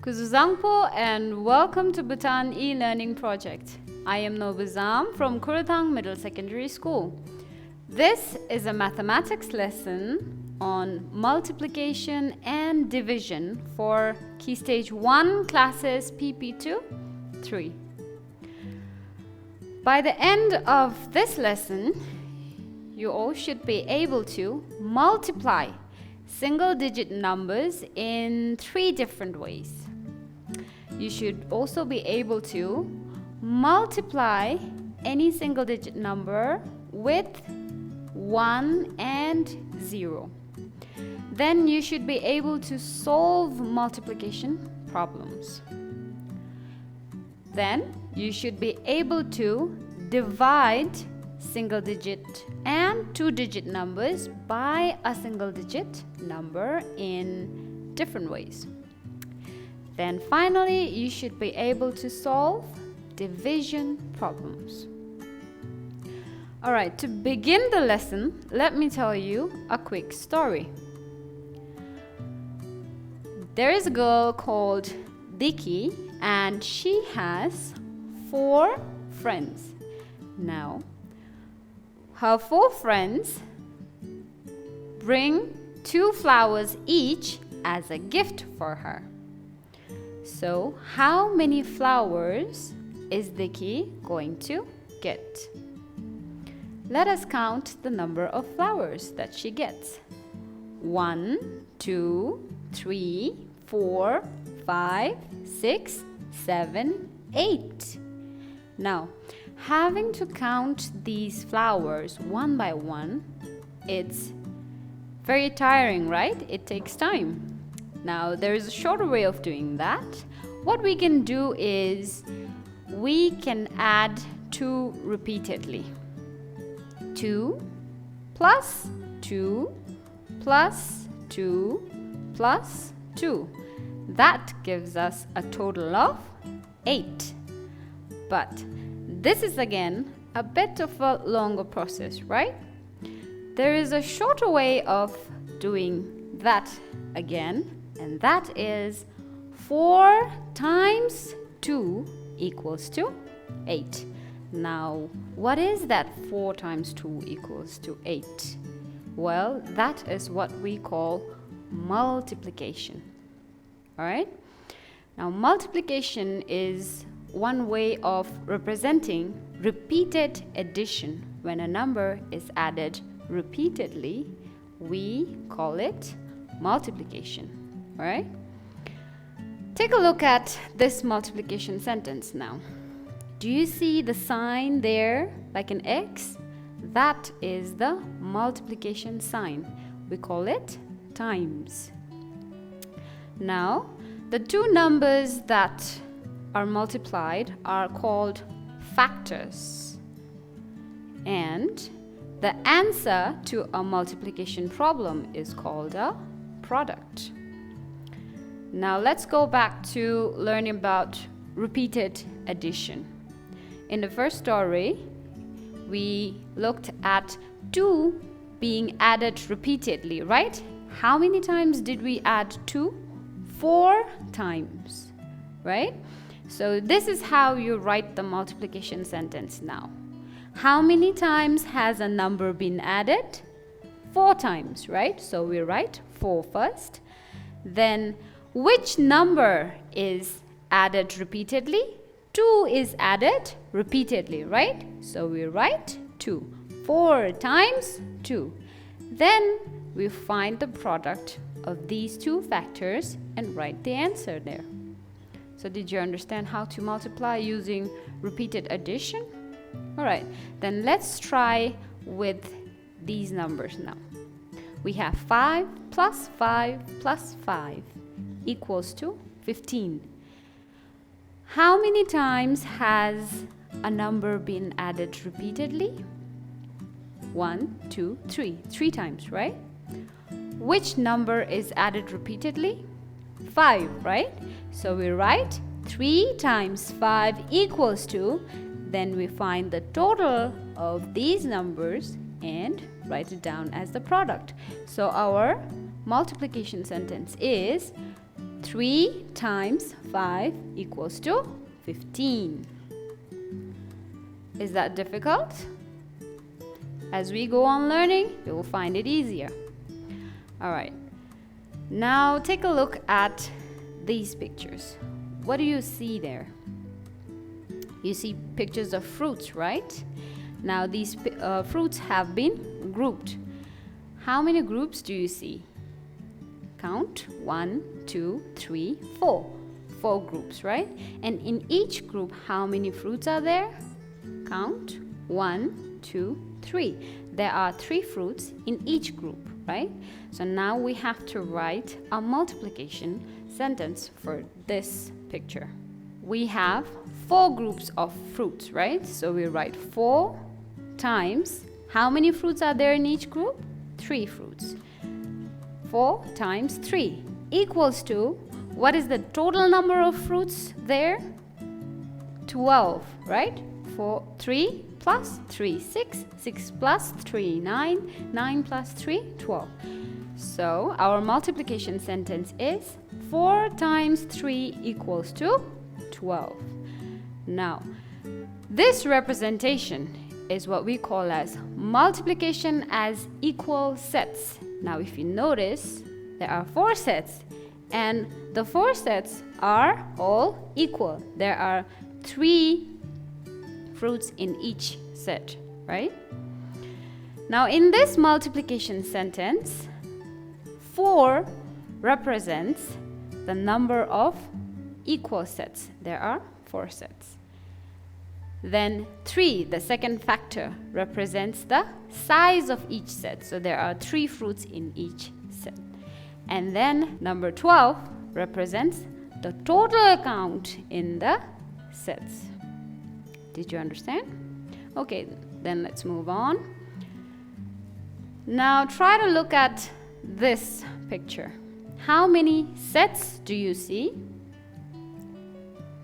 Kuzuzangpo and welcome to Bhutan e-learning project. I am Nobuzam from Kuratang Middle Secondary School. This is a mathematics lesson on multiplication and division for Key Stage 1 classes PP2, 3. By the end of this lesson, you all should be able to multiply single-digit numbers in 3 different ways. You should also be able to multiply any single-digit number with 1 and 0. Then you should be able to solve multiplication problems. Then you should be able to divide single-digit and 2-digit numbers by a single-digit number in different ways. Then finally, you should be able to solve division problems. Alright, to begin the lesson, let me tell you a quick story. There is a girl called Diki and she has 4 friends. Now, her 4 friends bring 2 flowers each as a gift for her. So, how many flowers is Diki going to get? Let us count the number of flowers that she gets. 1, 2, 3, 4, 5, 6, 7, 8. Now, having to count these flowers one by one, it's very tiring, right? It takes time. Now, there is a shorter way of doing that. What we can do is we can add 2 repeatedly. 2 plus 2 plus 2 plus 2. That gives us a total of 8. But this is again a bit of a longer process, right? There is a shorter way of doing that again, and that is 4 times 2 equals to 8. Now, what is that 4 times 2 equals to 8? Well, that is what we call multiplication. Alright? Now, multiplication is one way of representing repeated addition. When a number is added repeatedly, we call it multiplication. Alright? Take a look at this multiplication sentence now. Do you see the sign there, like an X? That is the multiplication sign. We call it times. Now, the 2 numbers that are multiplied are called factors. And the answer to a multiplication problem is called a product. Now let's go back to learning about repeated addition. In the first story, we looked at 2 being added repeatedly, right? How many times did we add 2? 4 times, right? So this is how you write the multiplication sentence now. How many times has a number been added? 4 times, right? So we write 4 first. Then which number is added repeatedly? 2 is added repeatedly, right? So we write 2. 4 times 2. Then we find the product of these 2 factors and write the answer there. So did you understand how to multiply using repeated addition? Alright, then let's try with these numbers now. We have 5 plus 5 plus 5 equals to 15. How many times has a number been added repeatedly? 1, 2, 3. 3 times, right? Which number is added repeatedly? 5, right? So we write 3 times 5 equals to, then we find the total of these numbers and write it down as the product. So our multiplication sentence is 3 times 5 equals to 15. Is that difficult? As we go on learning, you will find it easier. Alright, now take a look at these pictures. What do you see there? You see pictures of fruits, right? Now these fruits have been grouped. How many groups do you see? Count. 1, 2, 3, 4. 4 groups, right? And in each group, how many fruits are there? Count. 1, 2, 3. There are 3 fruits in each group, right? So now we have to write a multiplication sentence for this picture. We have 4 groups of fruits, right? So we write 4 times, how many fruits are there in each group? 3 fruits. 4 times 3 equals to, what is the total number of fruits there? 12, right? 3 plus 3, 6, 6 plus 3, 9, 9 plus 3, 12. So our multiplication sentence is 4 times 3 equals to 12. Now, this representation is what we call as multiplication as equal sets. Now, if you notice, there are 4 sets, and the 4 sets are all equal. There are 3 fruits in each set, right? Now, in this multiplication sentence, 4 represents the number of equal sets. There are 4 sets. Then 3, the second factor, represents the size of each set. So there are 3 fruits in each set. And then number 12 represents the total count in the sets. Did you understand? Okay, then let's move on. Now try to look at this picture. How many sets do you see?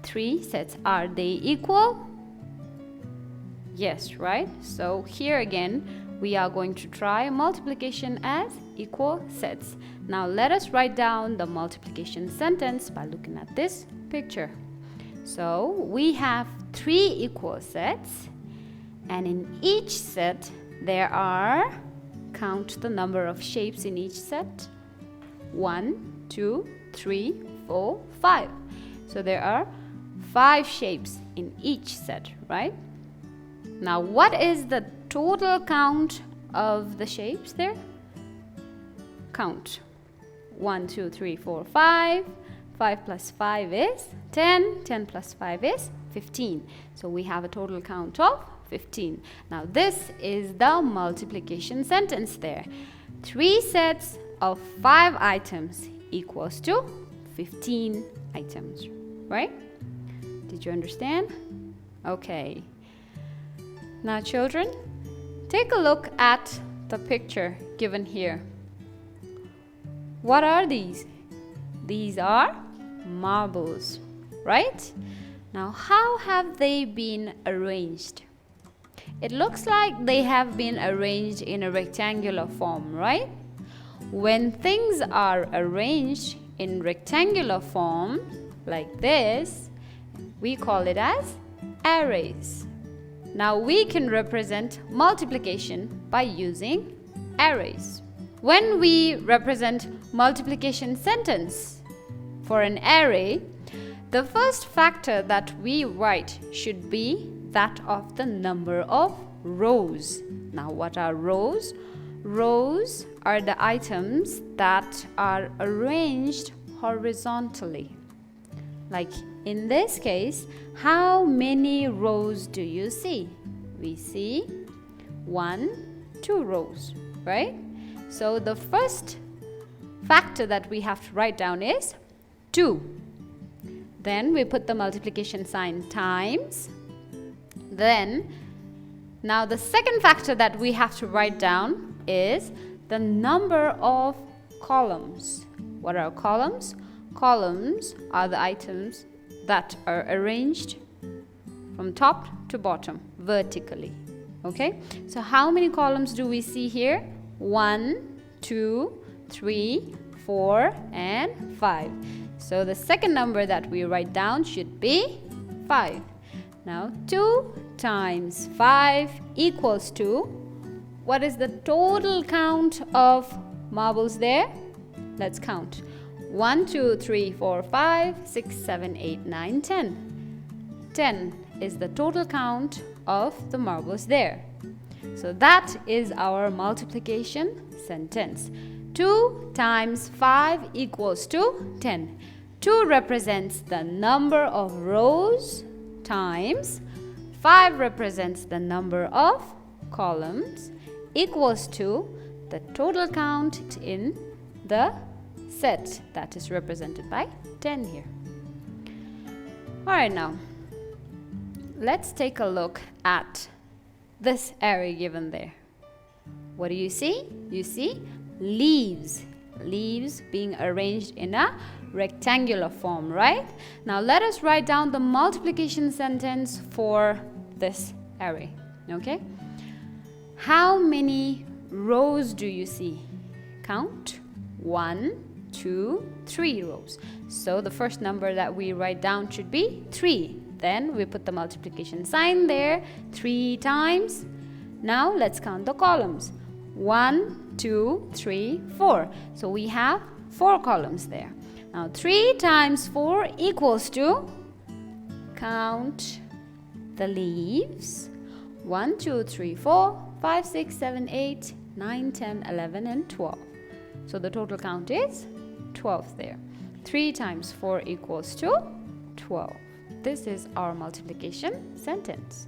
3 sets. Are they equal? Yes, right? So here again, we are going to try multiplication as equal sets. Now let us write down the multiplication sentence by looking at this picture. So we have 3 equal sets, and in each set there are, count the number of shapes in each set, 1, 2, 3, 4, 5. So there are 5 shapes in each set, right? Now, what is the total count of the shapes there? Count. 1, 2, 3, 4, 5. 5 plus 5 is 10. 10 plus 5 is 15. So we have a total count of 15. Now, this is the multiplication sentence there. 3 sets of 5 items equals to 15 items, right? Did you understand? Okay. Now, children, take a look at the picture given here. What are these? These are marbles, right? Now, how have they been arranged? It looks like they have been arranged in a rectangular form, right? When things are arranged in rectangular form, like this, we call it as arrays. Now we can represent multiplication by using arrays. When we represent multiplication sentence for an array, the first factor that we write should be that of the number of rows. Now, what are rows? Rows are the items that are arranged horizontally. Like in this case, how many rows do you see? We see 1, 2 rows, right? So the first factor that we have to write down is 2. Then we put the multiplication sign times. Then, now the second factor that we have to write down is the number of columns. What are columns? Columns are the items that are arranged from top to bottom vertically. Okay, so how many columns do we see here? 1, 2, 3, 4, and 5. So the second number that we write down should be 5. Now 2 times 5 equals to, what is the total count of marbles there? Let's count. 1, 2, 3, 4, 5, 6, 7, 8, 9, 10. 10 is the total count of the marbles there. So that is our multiplication sentence. 2 times 5 equals to 10. 2 represents the number of rows times 5 represents the number of columns equals to the total count in the set that is represented by 10 here. Alright, now let's take a look at this array given there. What do you see? You see leaves. Leaves being arranged in a rectangular form, right? Now let us write down the multiplication sentence for this array, okay? How many rows do you see? Count. 1, 2, 3 rows. So the first number that we write down should be 3. Then we put the multiplication sign there 3 times. Now let's count the columns. 1, 2, 3, 4. So we have 4 columns there. Now 3 times 4 equals to, count the leaves. 1, 2, 3, 4, 5, 6, 7, 8, 9, 10, 11 and 12. So the total count is 12 there. 3 times 4 equals to 12. This is our multiplication sentence.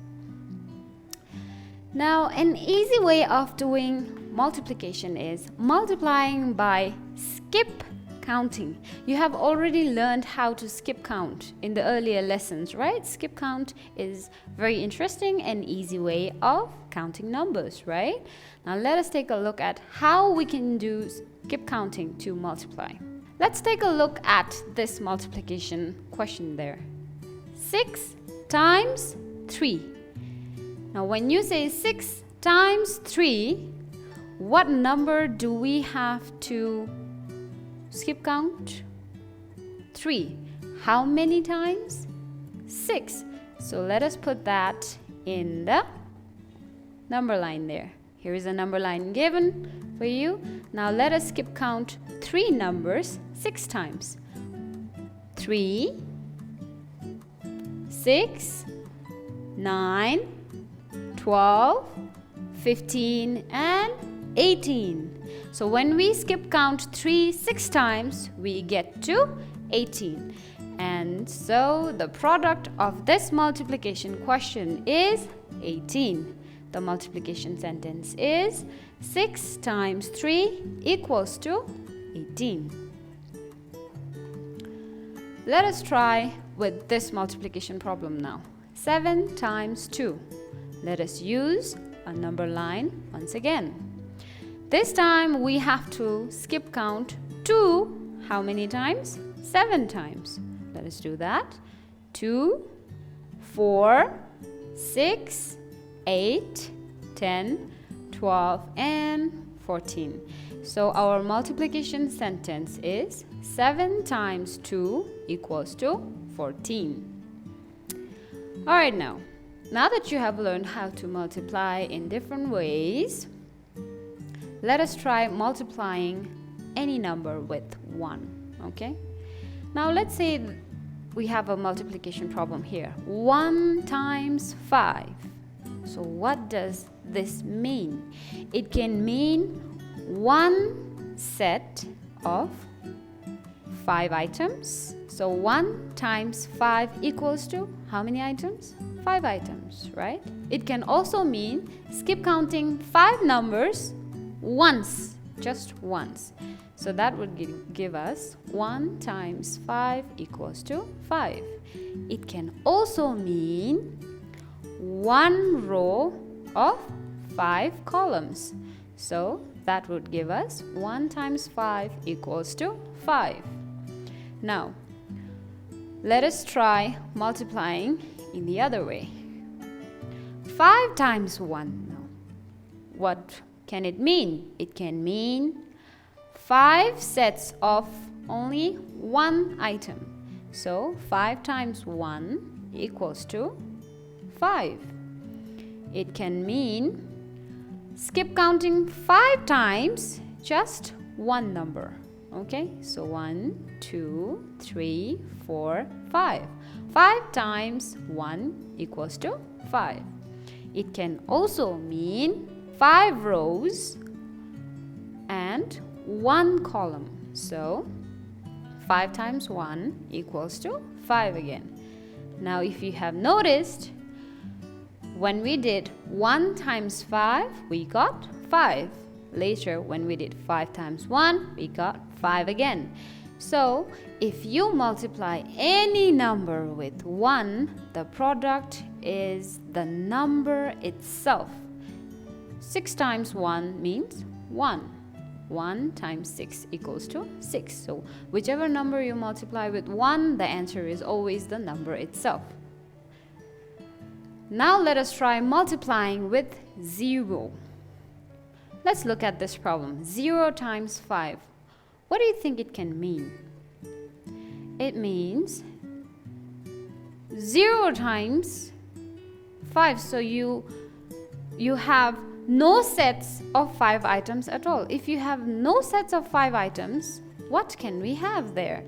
Now, an easy way of doing multiplication is multiplying by skip counting. You have already learned how to skip count in the earlier lessons, right? Skip count is very interesting and easy way of counting numbers, right? Now let us take a look at how we can do skip counting to multiply. Let's take a look at this multiplication question there. 6 times 3. Now when you say 6 times 3, what number do we have to skip count? 3. How many times? 6. So let us put that in the number line there. Here is a number line given for you. Now let us skip count 3 numbers 6 times. 3, 6, 9, 12, 15 and 18. So when we skip count 3 6 times, we get to 18. And so the product of this multiplication question is 18. The multiplication sentence is 6 times 3 equals to 18. Let us try with this multiplication problem now. 7 times 2. Let us use a number line once again. This time we have to skip count 2. How many times? 7 times. Let us do that. 2, 4, 6, 8, 10, 12 and 14. So our multiplication sentence is 7 times 2 equals to 14. Alright, now that you have learned how to multiply in different ways, let us try multiplying any number with 1, okay? Now let's say we have a multiplication problem here. 1 times 5. So what does this mean? It can mean one set of 5 items. So 1 times 5 equals to how many items? 5 items, right? It can also mean skip counting 5 numbers once, just once. So that would give us 1 times 5 equals to 5. It can also mean one row of 5 columns. So that would give us 1 times 5 equals to 5. Now, let us try multiplying in the other way. 5 times 1. Now, what can it mean? It can mean 5 sets of only one item. So 5 times 1 equals to 5. It can mean skip counting 5 times just one number. Okay, so 1, 2, 3, 4, 5. 5 times 1 equals to 5. It can also mean 5 rows and 1 column. So 5 times 1 equals to 5 again. Now if you have noticed, when we did 1 times 5, we got 5. Later, when we did 5 times 1, we got 5 again. So if you multiply any number with 1, the product is the number itself. 6 times 1 means 1. 1 times 6 equals to 6. So whichever number you multiply with 1, the answer is always the number itself. Now let us try multiplying with 0. Let's look at this problem. 0 times 5. What do you think it can mean? It means 0 times 5. So you have no sets of 5 items at all. If you have no sets of 5 items, what can we have there?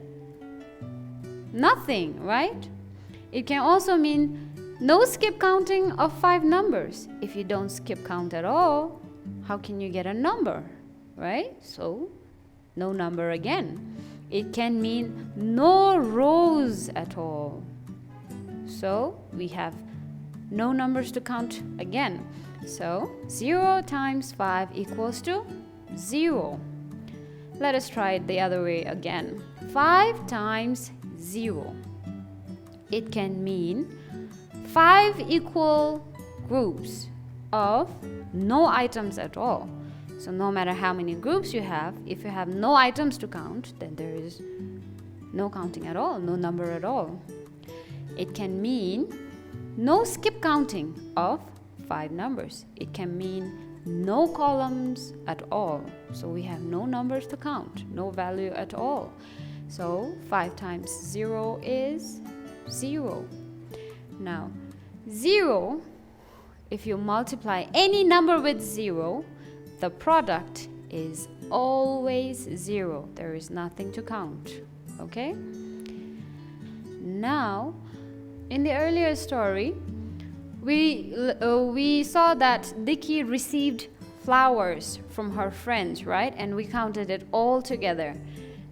Nothing, right? It can also mean no skip counting of 5 numbers. If you don't skip count at all, how can you get a number, right? So no number again. It can mean no rows at all. So we have no numbers to count again. So 0 times 5 equals to 0. Let us try it the other way again. 5 times 0. It can mean 5 equal groups of no items at all. So no matter how many groups you have, if you have no items to count, then there is no counting at all, no number at all. It can mean no skip counting of 5 numbers. It can mean no columns at all. So we have no numbers to count, no value at all. So 5 times 0 is 0. Now 0, if you multiply any number with 0, the product is always 0. There is nothing to count. Okay? Now, in the earlier story, we saw that Dicky received flowers from her friends, right? And we counted it all together.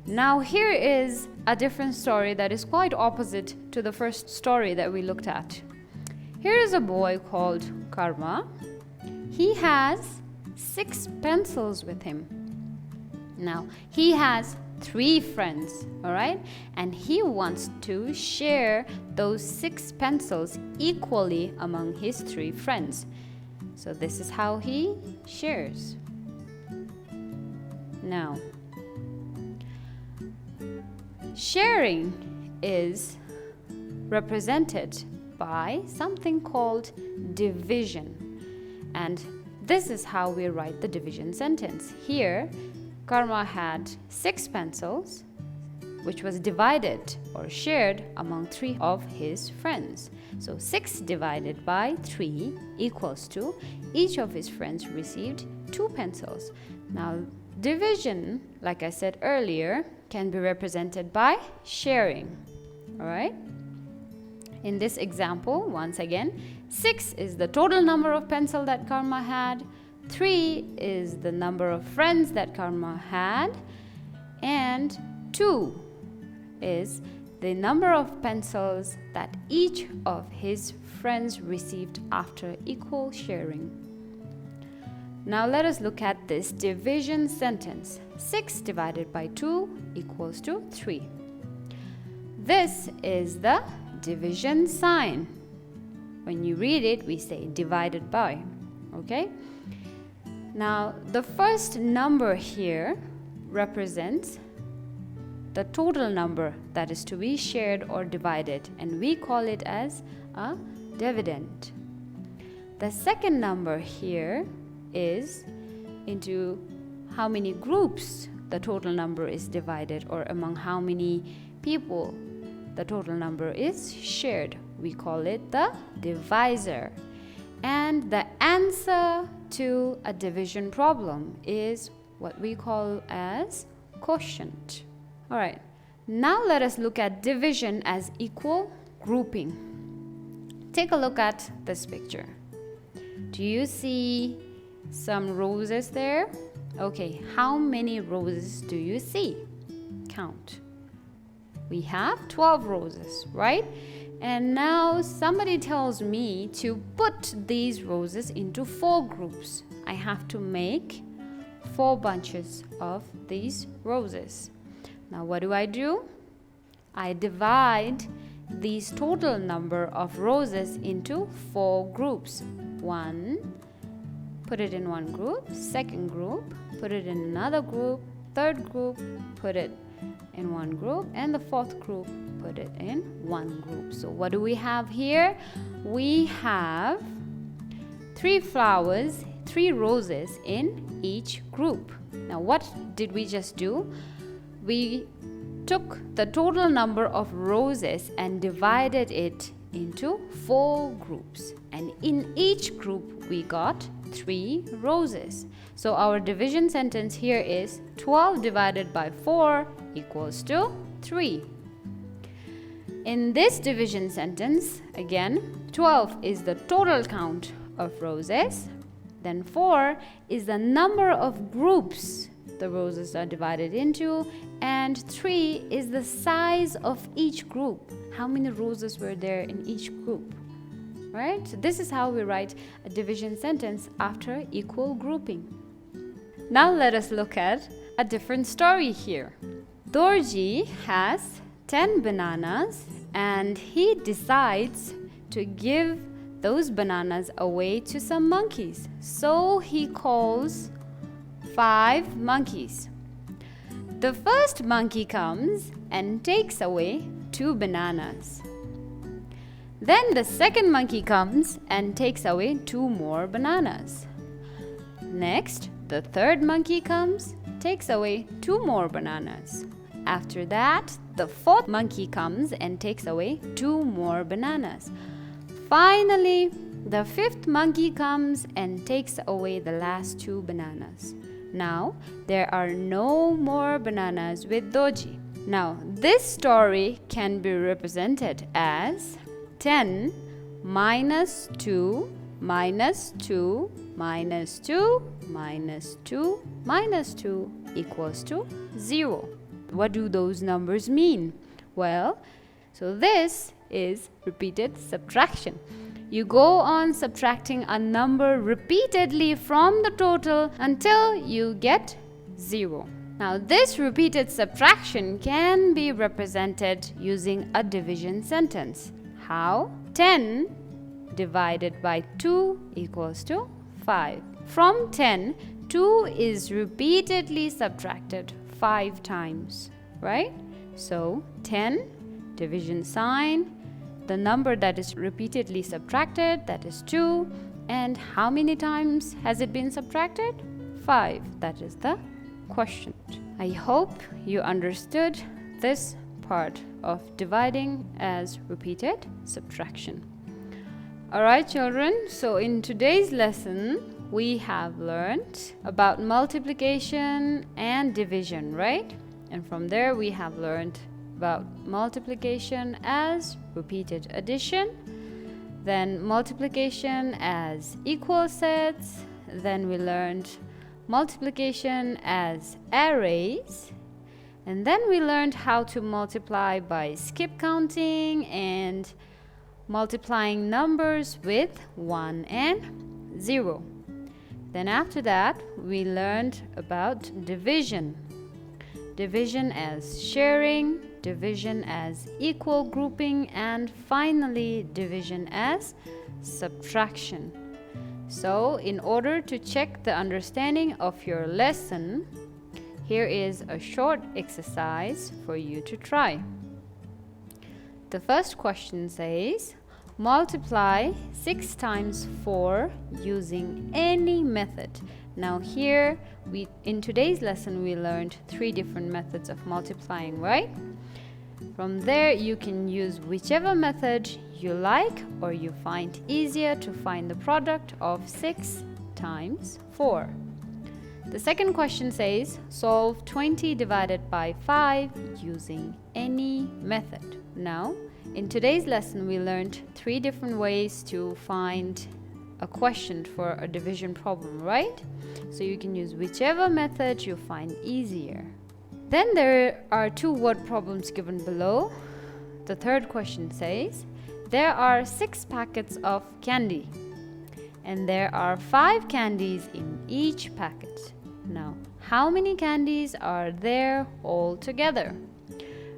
Now here is a different story that is quite opposite to the first story that we looked at. Here is a boy called Karma. He has 6 pencils with him. Now he has 3 friends, all right? And he wants to share those 6 pencils equally among his 3 friends. So this is how he shares. Now, sharing is represented by something called division. And this is how we write the division sentence. Here, Karma had 6 pencils, which was divided or shared among 3 of his friends. So 6 divided by 3 equals to each of his friends received 2 pencils. Now, division, like I said earlier, can be represented by sharing. All right? In this example, once again, 6 is the total number of pencils that Karma had. 3 is the number of friends that Karma had. And 2 is the number of pencils that each of his friends received after equal sharing. Now let us look at this division sentence. 6 divided by 2 equals to 3. This is the division sign. When you read it, we say divided by. Okay? Now, the first number here represents the total number that is to be shared or divided, and we call it as a dividend. The second number here is into how many groups the total number is divided, or among how many people the total number is shared. We call it the divisor. And the answer to a division problem is what we call as quotient. All right, now let us look at division as equal grouping. Take a look at this picture. Do you see some roses there? Okay, how many roses do you see? Count. We have 12 roses, right? And now somebody tells me to put these roses into 4 groups. I have to make 4 bunches of these roses. Now what do? I divide these total number of roses into 4 groups. 1, put it in one group. Second group, put it in another group. Third group, put it in one group. And the fourth group, put it in one group. So what do we have here? We have 3 flowers, 3 roses in each group. Now what did we just do? We took the total number of roses and divided it into 4 groups, and in each group we got 3 roses. So our division sentence here is 12 divided by 4 equals to 3. In this division sentence, again, 12 is the total count of roses, then 4 is the number of groups the roses are divided into, and 3 is the size of each group. How many roses were there in each group? Right? So this is how we write a division sentence after equal grouping. Now let us look at a different story here. Dorji has 10 bananas and he decides to give those bananas away to some monkeys. So he calls 5 monkeys. The first monkey comes and takes away 2 bananas. Then the second monkey comes and takes away 2 more bananas. Next, the third monkey comes, takes away 2 more bananas. After that, the fourth monkey comes and takes away 2 more bananas. Finally, the fifth monkey comes and takes away the last 2 bananas. Now, there are no more bananas with Dorji. Now, this story can be represented as 10 minus 2 minus 2 minus 2 minus 2 minus 2 equals to 0. What do those numbers mean? Well, so this is repeated subtraction. You go on subtracting a number repeatedly from the total until you get 0. Now, this repeated subtraction can be represented using a division sentence. How? 10 divided by 2 equals to 5. From 10, 2 is repeatedly subtracted 5 times, right? So, 10, division sign, the number that is repeatedly subtracted, that is 2. And how many times has it been subtracted? 5. That is the quotient. I hope you understood this part of dividing as repeated subtraction. Alright children, so in today's lesson we have learned about multiplication and division, right? And from there we have learned about multiplication as repeated addition, then multiplication as equal sets, then we learned multiplication as arrays, and then we learned how to multiply by skip counting and multiplying numbers with 1 and 0. Then after that we learned about division. Division as sharing, division as equal grouping, and finally division as subtraction. So in order to check the understanding of your lesson, here is a short exercise for you to try. The first question says, multiply 6 times 4 using any method. Now here, in today's lesson, we learned 3 different methods of multiplying, right? From there, you can use whichever method you like or you find easier to find the product of 6 times 4. The second question says, solve 20 divided by 5 using any method. Now, in today's lesson, we learned 3 different ways to find a question for a division problem, right? So you can use whichever method you find easier. Then there are 2 word problems given below. The third question says, there are 6 packets of candy and there are 5 candies in each packet. Now, how many candies are there altogether?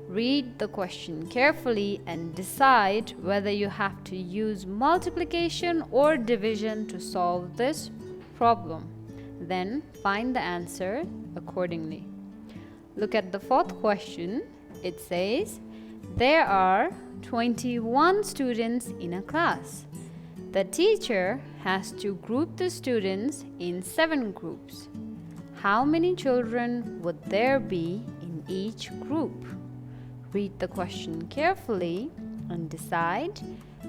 Read the question carefully and decide whether you have to use multiplication or division to solve this problem. Then find the answer accordingly. Look at the 4th question. It says, there are 21 students in a class. The teacher has to group the students in 7 groups. How many children would there be in each group? Read the question carefully and decide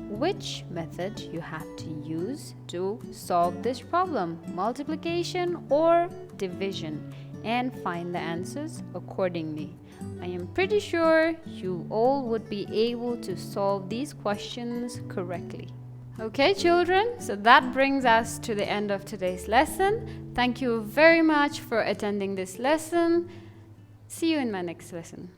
which method you have to use to solve this problem, multiplication or division, and find the answers accordingly. I am pretty sure you all would be able to solve these questions correctly. Okay, children, so that brings us to the end of today's lesson. Thank you very much for attending this lesson. See you in my next lesson.